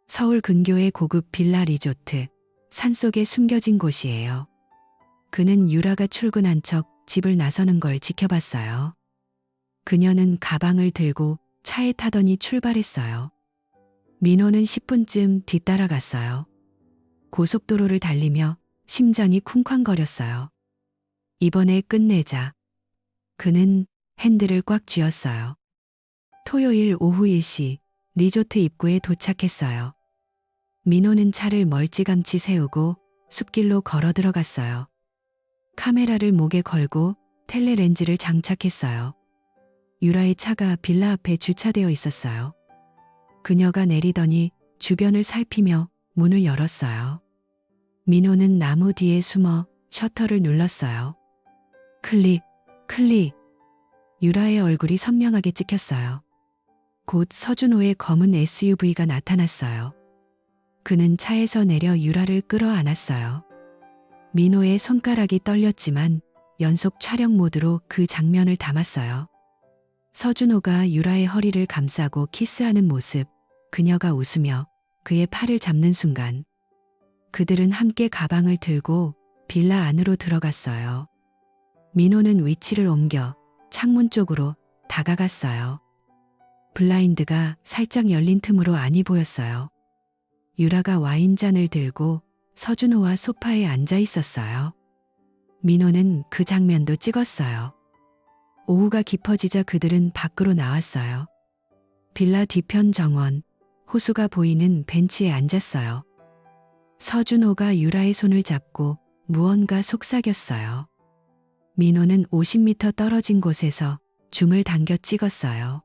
서울 근교의 고급 빌라 리조트, 산속에 숨겨진 곳이에요. 그는 유라가 출근한 척 집을 나서는 걸 지켜봤어요. 그녀는 가방을 들고 차에 타더니 출발했어요. 민호는 10분쯤 뒤따라갔어요. 고속도로를 달리며 심장이 쿵쾅거렸어요. 이번에 끝내자. 그는 핸들을 꽉 쥐었어요. 토요일 오후 1시 리조트 입구에 도착했어요. 민호는 차를 멀찌감치 세우고 숲길로 걸어 들어갔어요. 카메라를 목에 걸고 텔레렌즈를 장착했어요. 유라의 차가 빌라 앞에 주차되어 있었어요. 그녀가 내리더니 주변을 살피며 문을 열었어요. 민호는 나무 뒤에 숨어 셔터를 눌렀어요. 클릭, 클릭. 유라의 얼굴이 선명하게 찍혔어요. 곧 서준호의 검은 SUV가 나타났어요. 그는 차에서 내려 유라를 끌어안았어요. 민호의 손가락이 떨렸지만 연속 촬영 모드로 그 장면을 담았어요. 서준호가 유라의 허리를 감싸고 키스하는 모습, 그녀가 웃으며 그의 팔을 잡는 순간 그들은 함께 가방을 들고 빌라 안으로 들어갔어요. 민호는 위치를 옮겨 창문 쪽으로 다가갔어요. 블라인드가 살짝 열린 틈으로 안이 보였어요. 유라가 와인잔을 들고 서준호와 소파에 앉아 있었어요. 민호는 그 장면도 찍었어요. 오후가 깊어지자 그들은 밖으로 나왔어요. 빌라 뒤편 정원, 호수가 보이는 벤치에 앉았어요. 서준호가 유라의 손을 잡고 무언가 속삭였어요. 민호는 50m 떨어진 곳에서 줌을 당겨 찍었어요.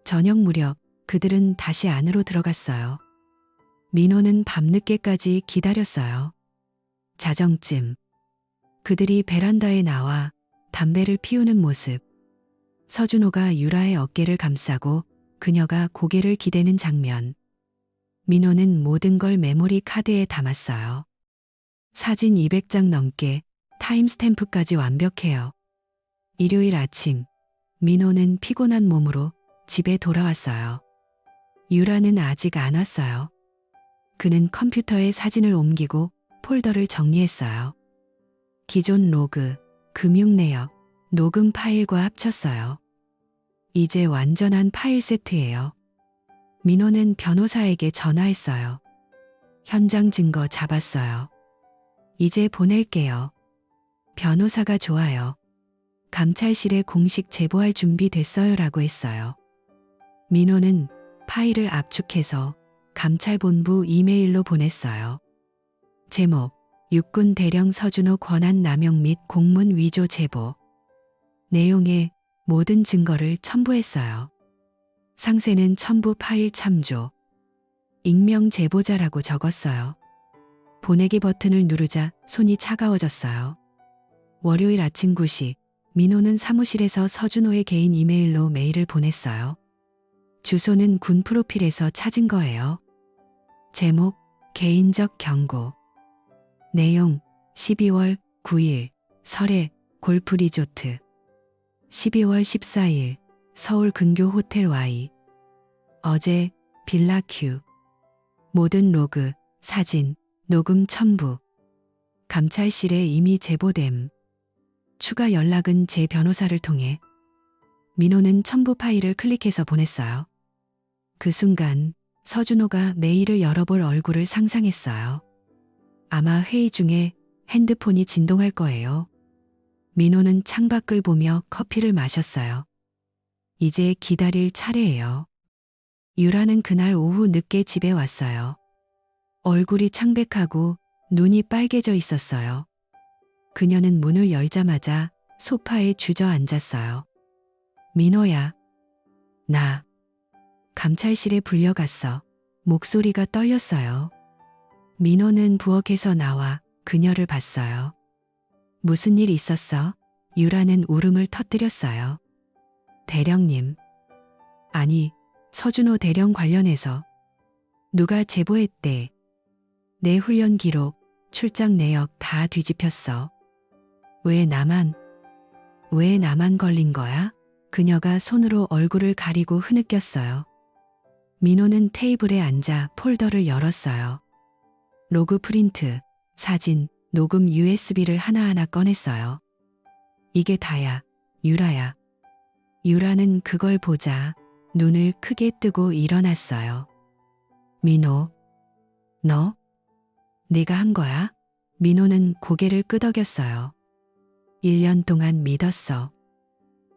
저녁 무렵 그들은 다시 안으로 들어갔어요. 민호는 밤늦게까지 기다렸어요. 자정쯤 그들이 베란다에 나와 담배를 피우는 모습, 서준호가 유라의 어깨를 감싸고 그녀가 고개를 기대는 장면. 민호는 모든 걸 메모리 카드에 담았어요. 사진 200장 넘게, 타임스탬프까지 완벽해요. 일요일 아침, 민호는 피곤한 몸으로 집에 돌아왔어요. 유라는 아직 안 왔어요. 그는 컴퓨터에 사진을 옮기고 폴더를 정리했어요. 기존 로그, 금융 내역, 녹음 파일과 합쳤어요. 이제 완전한 파일 세트예요. 민호는 변호사에게 전화했어요. 현장 증거 잡았어요. 이제 보낼게요. 변호사가 좋아요. 감찰실에 공식 제보할 준비 됐어요라고 했어요. 민호는 파일을 압축해서 감찰본부 이메일로 보냈어요. 제목, 육군 대령 서준호 권한 남용 및 공문 위조 제보. 내용에 모든 증거를 첨부했어요. 상세는 첨부 파일 참조. 익명 제보자라고 적었어요. 보내기 버튼을 누르자 손이 차가워졌어요. 월요일 아침 9시, 민호는 사무실에서 서준호의 개인 이메일로 메일을 보냈어요. 주소는 군 프로필에서 찾은 거예요. 제목, 개인적 경고. 내용, 12월 9일, 설해, 골프 리조트. 12월 14일, 서울 근교 호텔 Y. 어제, 빌라 Q. 모든 로그, 사진, 녹음 첨부. 감찰실에 이미 제보됨. 추가 연락은 제 변호사를 통해. 민호는 첨부 파일을 클릭해서 보냈어요. 그 순간 서준호가 메일을 열어볼 얼굴을 상상했어요. 아마 회의 중에 핸드폰이 진동할 거예요. 민호는 창밖을 보며 커피를 마셨어요. 이제 기다릴 차례예요. 유라는 그날 오후 늦게 집에 왔어요. 얼굴이 창백하고 눈이 빨개져 있었어요. 그녀는 문을 열자마자 소파에 주저앉았어요. 민호야. 나. 감찰실에 불려갔어. 목소리가 떨렸어요. 민호는 부엌에서 나와 그녀를 봤어요. 무슨 일 있었어? 유라는 울음을 터뜨렸어요. 대령님. 아니, 서준호 대령 관련해서. 누가 제보했대. 내 훈련 기록, 출장 내역 다 뒤집혔어. 왜 나만 걸린 거야? 그녀가 손으로 얼굴을 가리고 흐느꼈어요. 민호는 테이블에 앉아 폴더를 열었어요. 로그 프린트, 사진, 녹음 USB를 하나하나 꺼냈어요. 이게 다야, 유라야. 유라는 그걸 보자 눈을 크게 뜨고 일어났어요. 민호, 너? 네가 한 거야? 민호는 고개를 끄덕였어요. 1년 동안 믿었어.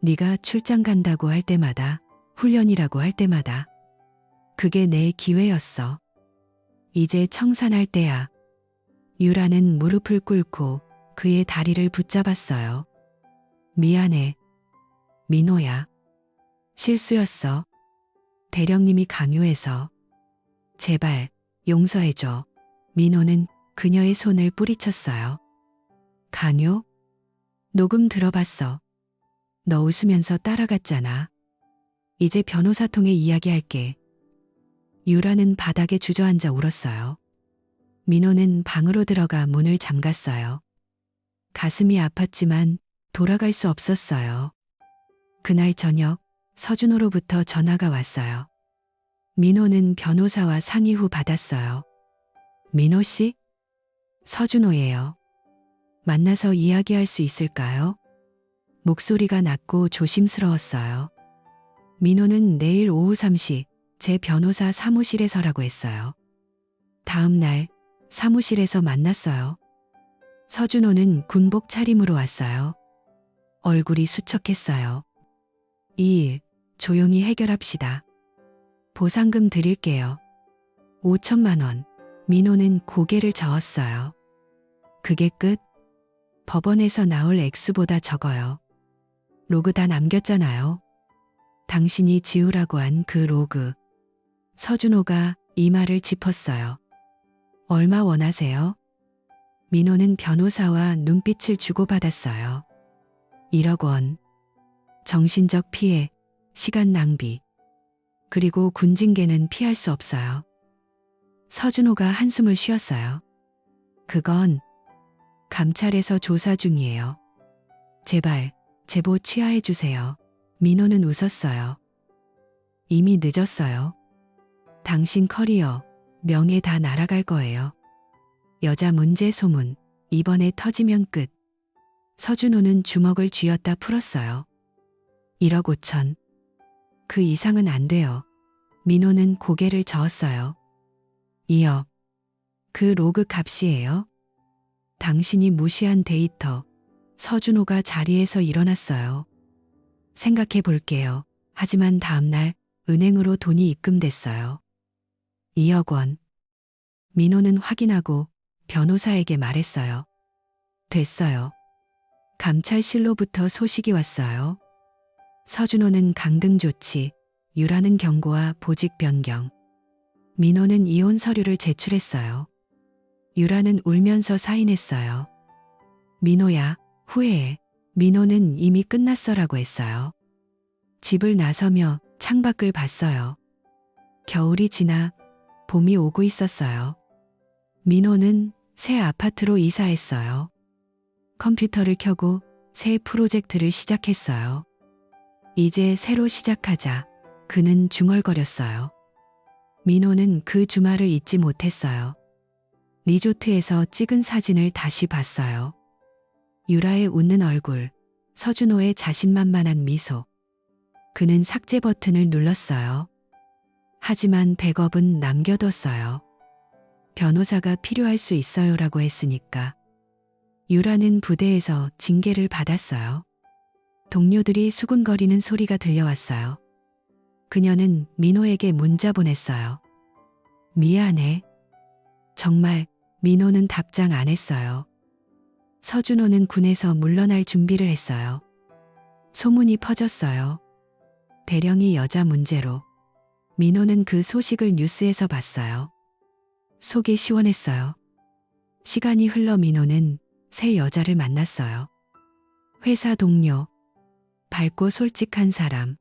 네가 출장 간다고 할 때마다, 훈련이라고 할 때마다. 그게 내 기회였어. 이제 청산할 때야. 유라는 무릎을 꿇고 그의 다리를 붙잡았어요. 미안해. 민호야. 실수였어. 대령님이 강요해서. 제발 용서해줘. 민호는 그녀의 손을 뿌리쳤어요. 강요? 녹음 들어봤어. 너 웃으면서 따라갔잖아. 이제 변호사 통해 이야기할게. 유라는 바닥에 주저앉아 울었어요. 민호는 방으로 들어가 문을 잠갔어요. 가슴이 아팠지만 돌아갈 수 없었어요. 그날 저녁 서준호로부터 전화가 왔어요. 민호는 변호사와 상의 후 받았어요. 민호 씨? 서준호예요. 만나서 이야기할 수 있을까요? 목소리가 낮고 조심스러웠어요. 민호는 내일 오후 3시 제 변호사 사무실에서라고 했어요. 다음 날 사무실에서 만났어요. 서준호는 군복 차림으로 왔어요. 얼굴이 수척했어요. 이 일 조용히 해결합시다. 보상금 드릴게요. 5천만 원. 민호는 고개를 저었어요. 그게 끝? 법원에서 나올 액수보다 적어요. 로그 다 남겼잖아요. 당신이 지우라고 한 그 로그. 서준호가 이 말을 짚었어요. 얼마 원하세요? 민호는 변호사와 눈빛을 주고받았어요. 1억 원. 정신적 피해, 시간 낭비. 그리고 군징계는 피할 수 없어요. 서준호가 한숨을 쉬었어요. 그건 감찰에서 조사 중이에요. 제발 제보 취하해 주세요. 민호는 웃었어요. 이미 늦었어요. 당신 커리어, 명예 다 날아갈 거예요. 여자 문제 소문, 이번에 터지면 끝. 서준호는 주먹을 쥐었다 풀었어요. 1억 5천. 그 이상은 안 돼요. 민호는 고개를 저었어요. 2억. 그 로그 값이에요? 당신이 무시한 데이터. 서준호가 자리에서 일어났어요. 생각해 볼게요. 하지만 다음날 은행으로 돈이 입금됐어요. 2억 원. 민호는 확인하고 변호사에게 말했어요. 됐어요. 감찰실로부터 소식이 왔어요. 서준호는 강등 조치, 유라는 경고와 보직 변경. 민호는 이혼 서류를 제출했어요. 유라는 울면서 사인했어요. 민호야, 후회해. 민호는 이미 끝났어라고 했어요. 집을 나서며 창밖을 봤어요. 겨울이 지나 봄이 오고 있었어요. 민호는 새 아파트로 이사했어요. 컴퓨터를 켜고 새 프로젝트를 시작했어요. 이제 새로 시작하자. 그는 중얼거렸어요. 민호는 그 주말을 잊지 못했어요. 리조트에서 찍은 사진을 다시 봤어요. 유라의 웃는 얼굴, 서준호의 자신만만한 미소. 그는 삭제 버튼을 눌렀어요. 하지만 백업은 남겨뒀어요. 변호사가 필요할 수 있어요라고 했으니까. 유라는 부대에서 징계를 받았어요. 동료들이 수군거리는 소리가 들려왔어요. 그녀는 민호에게 문자 보냈어요. 미안해. 정말 민호는 답장 안 했어요. 서준호는 군에서 물러날 준비를 했어요. 소문이 퍼졌어요. 대령이 여자 문제로. 민호는 그 소식을 뉴스에서 봤어요. 속이 시원했어요. 시간이 흘러 민호는 새 여자를 만났어요. 회사 동료. 밝고 솔직한 사람.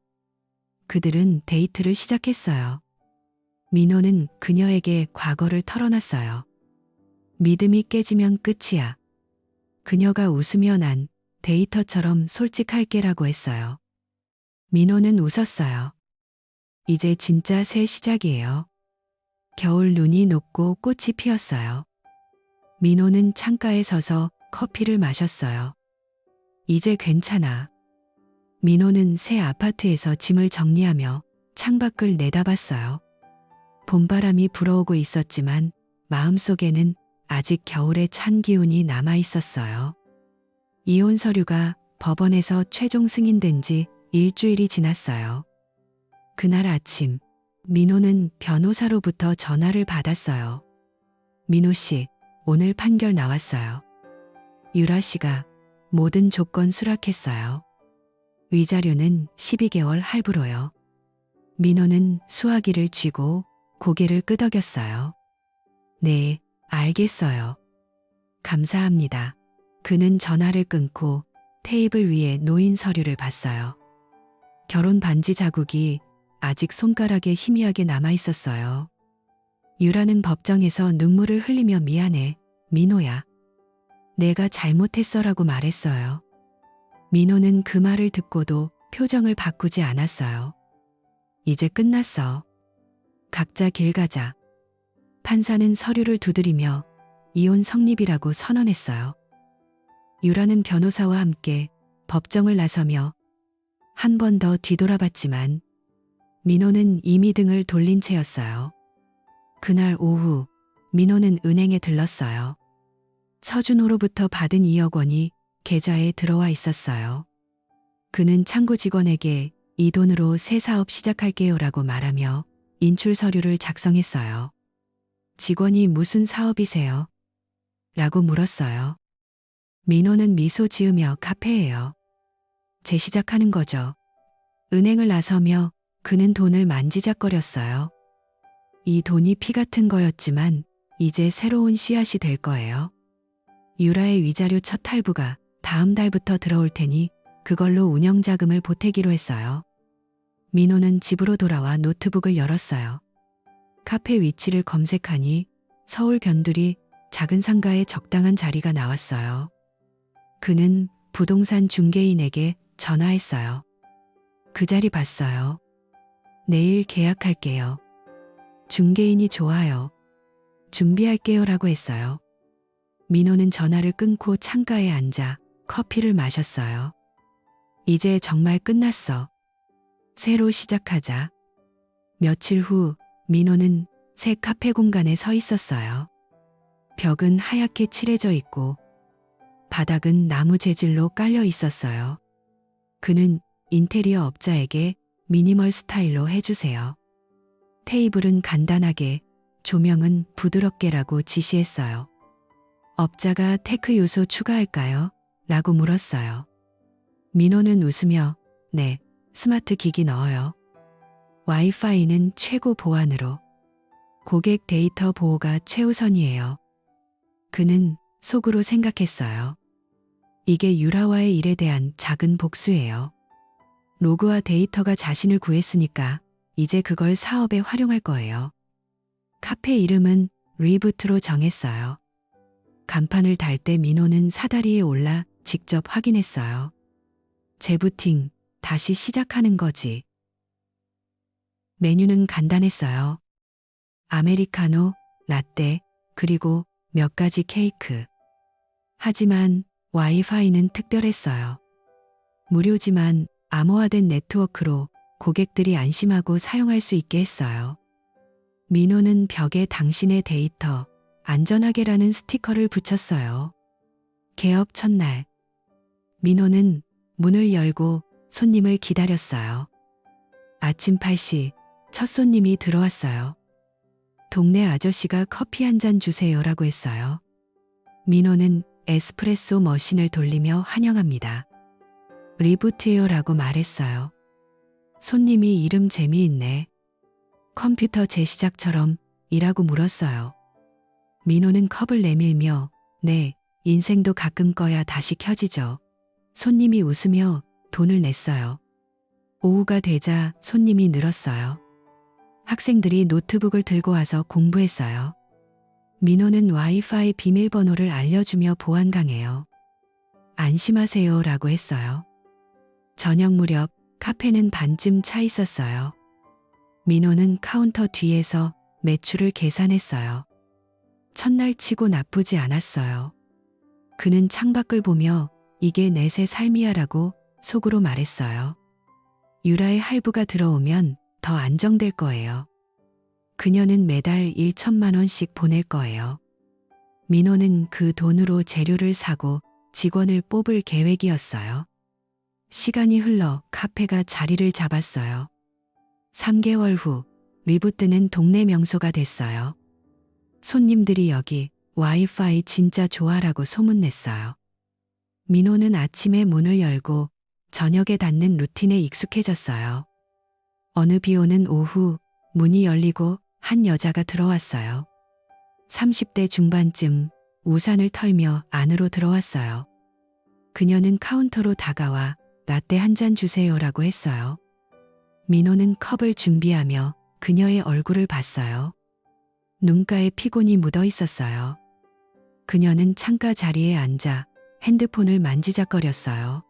그들은 데이트를 시작했어요. 민호는 그녀에게 과거를 털어놨어요. 믿음이 깨지면 끝이야. 그녀가 웃으며 난 데이터처럼 솔직할게라고 했어요. 민호는 웃었어요. 이제 진짜 새 시작이에요. 겨울 눈이 녹고 꽃이 피었어요. 민호는 창가에 서서 커피를 마셨어요. 이제 괜찮아. 민호는 새 아파트에서 짐을 정리하며 창밖을 내다봤어요. 봄바람이 불어오고 있었지만 마음속에는 아직 겨울의 찬 기운이 남아 있었어요. 이혼 서류가 법원에서 최종 승인된 지 일주일이 지났어요. 그날 아침, 민호는 변호사로부터 전화를 받았어요. 민호 씨, 오늘 판결 나왔어요. 유라 씨가 모든 조건 수락했어요. 위자료는 12개월 할부로요. 민호는 수화기를 쥐고 고개를 끄덕였어요. 네, 알겠어요. 감사합니다. 그는 전화를 끊고 테이블 위에 놓인 서류를 봤어요. 결혼 반지 자국이 아직 손가락에 희미하게 남아 있었어요. 유라는 법정에서 눈물을 흘리며 미안해, 민호야. 내가 잘못했어라고 말했어요. 민호는 그 말을 듣고도 표정을 바꾸지 않았어요. 이제 끝났어. 각자 길 가자. 판사는 서류를 두드리며 이혼 성립이라고 선언했어요. 유라는 변호사와 함께 법정을 나서며 한 번 더 뒤돌아봤지만 민호는 이미 등을 돌린 채였어요. 그날 오후 민호는 은행에 들렀어요. 서준호로부터 받은 2억 원이 계좌에 들어와 있었어요. 그는 창구 직원에게 이 돈으로 새 사업 시작할게요라고 말하며 인출 서류를 작성했어요. 직원이 무슨 사업이세요? 라고 물었어요. 민호는 미소 지으며 카페예요. 재시작하는 거죠. 은행을 나서며 그는 돈을 만지작거렸어요. 이 돈이 피 같은 거였지만 이제 새로운 씨앗이 될 거예요. 유라의 위자료 첫 할부가 다음 달부터 들어올 테니 그걸로 운영자금을 보태기로 했어요. 민호는 집으로 돌아와 노트북을 열었어요. 카페 위치를 검색하니 서울 변두리 작은 상가에 적당한 자리가 나왔어요. 그는 부동산 중개인에게 전화했어요. 그 자리 봤어요. 내일 계약할게요. 중개인이 좋아요. 준비할게요라고 했어요. 민호는 전화를 끊고 창가에 앉아 커피를 마셨어요. 이제 정말 끝났어. 새로 시작하자. 며칠 후 민호는 새 카페 공간에 서 있었어요. 벽은 하얗게 칠해져 있고 바닥은 나무 재질로 깔려 있었어요. 그는 인테리어 업자에게 미니멀 스타일로 해주세요. 테이블은 간단하게, 조명은 부드럽게라고 지시했어요. 업자가 테크 요소 추가할까요? 라고 물었어요. 민호는 웃으며 네, 스마트 기기 넣어요. 와이파이는 최고 보안으로. 고객 데이터 보호가 최우선이에요. 그는 속으로 생각했어요. 이게 유라와의 일에 대한 작은 복수예요. 로그와 데이터가 자신을 구했으니까 이제 그걸 사업에 활용할 거예요. 카페 이름은 리부트로 정했어요. 간판을 달 때 민호는 사다리에 올라 직접 확인했어요. 재부팅, 다시 시작하는 거지. 메뉴는 간단했어요. 아메리카노, 라떼, 그리고 몇 가지 케이크. 하지만 와이파이는 특별했어요. 무료지만 암호화된 네트워크로 고객들이 안심하고 사용할 수 있게 했어요. 민호는 벽에 당신의 데이터, 안전하게라는 스티커를 붙였어요. 개업 첫날. 민호는 문을 열고 손님을 기다렸어요. 아침 8시 첫 손님이 들어왔어요. 동네 아저씨가 커피 한 잔 주세요라고 했어요. 민호는 에스프레소 머신을 돌리며 환영합니다. 리부트요라고 말했어요. 손님이 이름 재미있네. 컴퓨터 재시작처럼 이라고 물었어요. 민호는 컵을 내밀며 네, 인생도 가끔 꺼야 다시 켜지죠. 손님이 웃으며 돈을 냈어요. 오후가 되자 손님이 늘었어요. 학생들이 노트북을 들고 와서 공부했어요. 민호는 와이파이 비밀번호를 알려주며 보안 강해요. 안심하세요라고 했어요. 저녁 무렵 카페는 반쯤 차 있었어요. 민호는 카운터 뒤에서 매출을 계산했어요. 첫날 치고 나쁘지 않았어요. 그는 창밖을 보며 이게 내 새 삶이야라고 속으로 말했어요. 유라의 할부가 들어오면 더 안정될 거예요. 그녀는 매달 1천만 원씩 보낼 거예요. 민호는 그 돈으로 재료를 사고 직원을 뽑을 계획이었어요. 시간이 흘러 카페가 자리를 잡았어요. 3개월 후 리부트는 동네 명소가 됐어요. 손님들이 여기 와이파이 진짜 좋아라고 소문냈어요. 민호는 아침에 문을 열고 저녁에 닫는 루틴에 익숙해졌어요. 어느 비 오는 오후 문이 열리고 한 여자가 들어왔어요. 30대 중반쯤 우산을 털며 안으로 들어왔어요. 그녀는 카운터로 다가와 라떼 한 잔 주세요라고 했어요. 민호는 컵을 준비하며 그녀의 얼굴을 봤어요. 눈가에 피곤이 묻어 있었어요. 그녀는 창가 자리에 앉아 핸드폰을 만지작거렸어요.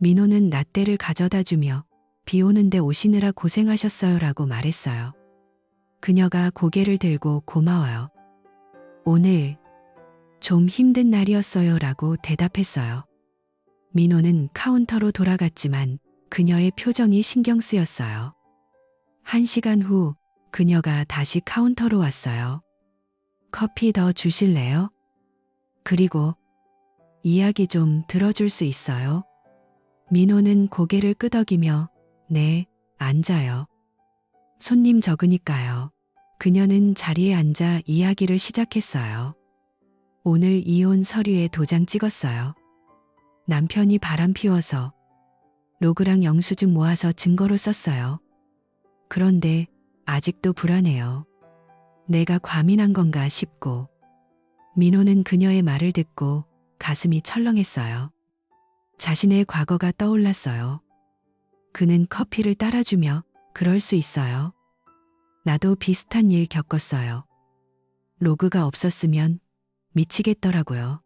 민호는 라떼를 가져다 주며 비 오는데 오시느라 고생하셨어요라고 말했어요. 그녀가 고개를 들고 고마워요. 오늘 좀 힘든 날이었어요라고 대답했어요. 민호는 카운터로 돌아갔지만 그녀의 표정이 신경 쓰였어요. 1시간 후 그녀가 다시 카운터로 왔어요. 커피 더 주실래요? 그리고 이야기 좀 들어줄 수 있어요? 민호는 고개를 끄덕이며 네, 앉아요. 손님 적으니까요. 그녀는 자리에 앉아 이야기를 시작했어요. 오늘 이혼 서류에 도장 찍었어요. 남편이 바람 피워서 로그랑 영수증 모아서 증거로 썼어요. 그런데 아직도 불안해요. 내가 과민한 건가 싶고. 민호는 그녀의 말을 듣고 가슴이 철렁했어요. 자신의 과거가 떠올랐어요. 그는 커피를 따라주며 그럴 수 있어요. 나도 비슷한 일 겪었어요. 로그가 없었으면 미치겠더라고요.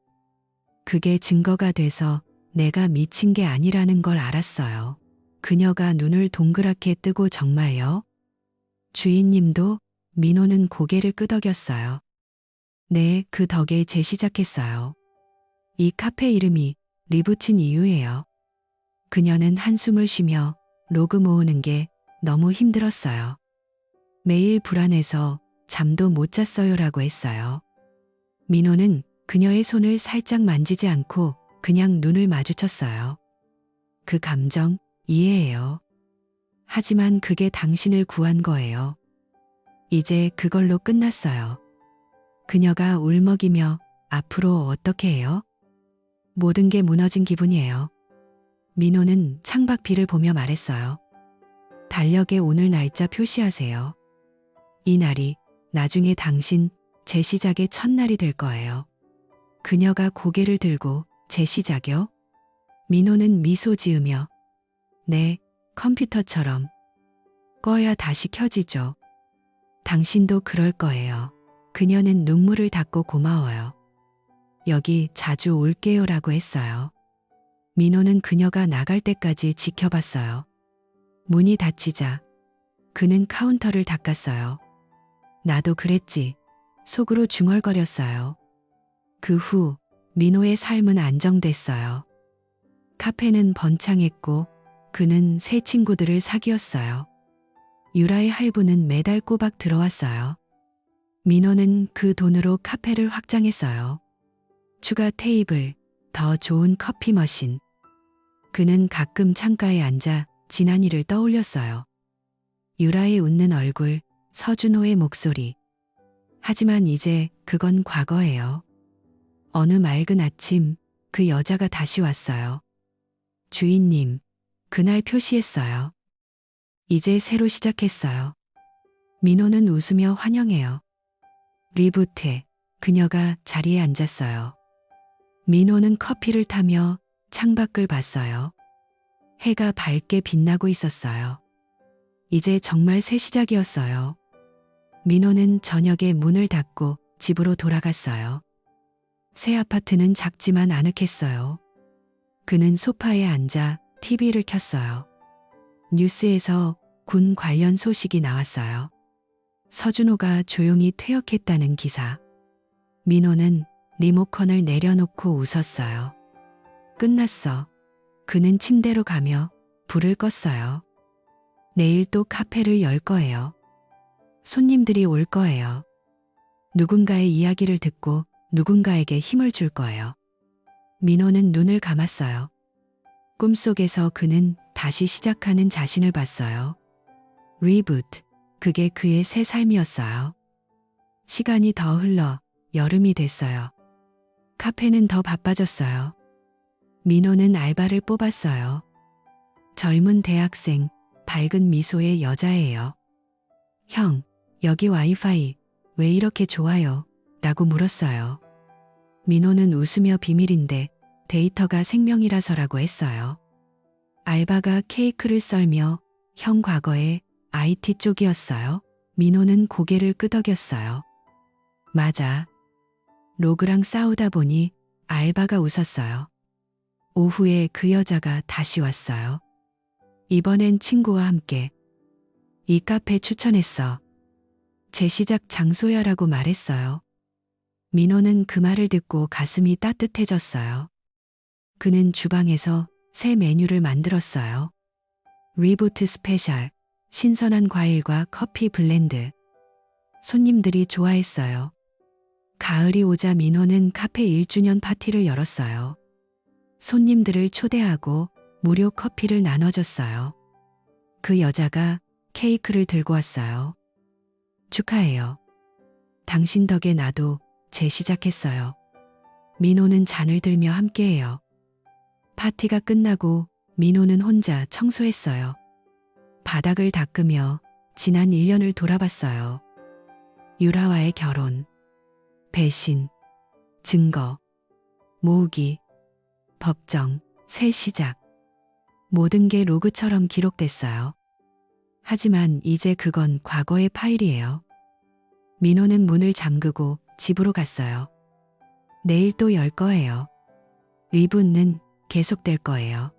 그게 증거가 돼서 내가 미친 게 아니라는 걸 알았어요. 그녀가 눈을 동그랗게 뜨고 정말요? 주인님도? 민호는 고개를 끄덕였어요. 네, 그 덕에 재시작했어요. 이 카페 이름이 리부친 이유예요. 그녀는 한숨을 쉬며 로그 모으는 게 너무 힘들었어요. 매일 불안해서 잠도 못 잤어요라고 했어요. 민호는 그녀의 손을 살짝 만지지 않고 그냥 눈을 마주쳤어요. 그 감정 이해해요. 하지만 그게 당신을 구한 거예요. 이제 그걸로 끝났어요. 그녀가 울먹이며 앞으로 어떻게 해요? 모든 게 무너진 기분이에요. 민호는 창밖 비를 보며 말했어요. 달력에 오늘 날짜 표시하세요. 이 날이 나중에 당신 재시작의 첫날이 될 거예요. 그녀가 고개를 들고 재시작이요? 민호는 미소 지으며 네, 컴퓨터처럼 꺼야 다시 켜지죠. 당신도 그럴 거예요. 그녀는 눈물을 닦고 고마워요. 여기 자주 올게요라고 했어요. 민호는 그녀가 나갈 때까지 지켜봤어요. 문이 닫히자 그는 카운터를 닦았어요. 나도 그랬지. 속으로 중얼거렸어요. 그 후 민호의 삶은 안정됐어요. 카페는 번창했고 그는 새 친구들을 사귀었어요. 유라의 할부는 매달 꼬박 들어왔어요. 민호는 그 돈으로 카페를 확장했어요. 추가 테이블, 더 좋은 커피 머신. 그는 가끔 창가에 앉아 지난 일을 떠올렸어요. 유라의 웃는 얼굴, 서준호의 목소리. 하지만 이제 그건 과거예요. 어느 맑은 아침 그 여자가 다시 왔어요. 주인님, 그날 표시했어요. 이제 새로 시작했어요. 민호는 웃으며 환영해요. 리부트, 그녀가 자리에 앉았어요. 민호는 커피를 타며 창밖을 봤어요. 해가 밝게 빛나고 있었어요. 이제 정말 새 시작이었어요. 민호는 저녁에 문을 닫고 집으로 돌아갔어요. 새 아파트는 작지만 아늑했어요. 그는 소파에 앉아 TV를 켰어요. 뉴스에서 군 관련 소식이 나왔어요. 서준호가 조용히 퇴역했다는 기사. 민호는 리모컨을 내려놓고 웃었어요. 끝났어. 그는 침대로 가며 불을 껐어요. 내일 또 카페를 열 거예요. 손님들이 올 거예요. 누군가의 이야기를 듣고 누군가에게 힘을 줄 거예요. 민호는 눈을 감았어요. 꿈속에서 그는 다시 시작하는 자신을 봤어요. 리부트, 그게 그의 새 삶이었어요. 시간이 더 흘러 여름이 됐어요. 카페는 더 바빠졌어요. 민호는 알바를 뽑았어요. 젊은 대학생, 밝은 미소의 여자예요. 형, 여기 와이파이 왜 이렇게 좋아요? 라고 물었어요. 민호는 웃으며 비밀인데 데이터가 생명이라서라고 했어요. 알바가 케이크를 썰며 형 과거에 IT 쪽이었어요. 민호는 고개를 끄덕였어요. 맞아. 로그랑 싸우다 보니 알바가 웃었어요. 오후에 그 여자가 다시 왔어요. 이번엔 친구와 함께. 이 카페 추천했어. 재시작 장소야라고 말했어요. 민호는 그 말을 듣고 가슴이 따뜻해졌어요. 그는 주방에서 새 메뉴를 만들었어요. 리부트 스페셜, 신선한 과일과 커피 블렌드. 손님들이 좋아했어요. 가을이 오자 민호는 카페 1주년 파티를 열었어요. 손님들을 초대하고 무료 커피를 나눠줬어요. 그 여자가 케이크를 들고 왔어요. 축하해요. 당신 덕에 나도 재시작했어요. 민호는 잔을 들며 함께해요. 파티가 끝나고 민호는 혼자 청소했어요. 바닥을 닦으며 지난 1년을 돌아봤어요. 유라와의 결혼, 배신, 증거, 모으기, 법정, 새 시작. 모든 게 로그처럼 기록됐어요. 하지만 이제 그건 과거의 파일이에요. 민호는 문을 잠그고 집으로 갔어요. 내일 또 열 거예요. 리부는 계속될 거예요.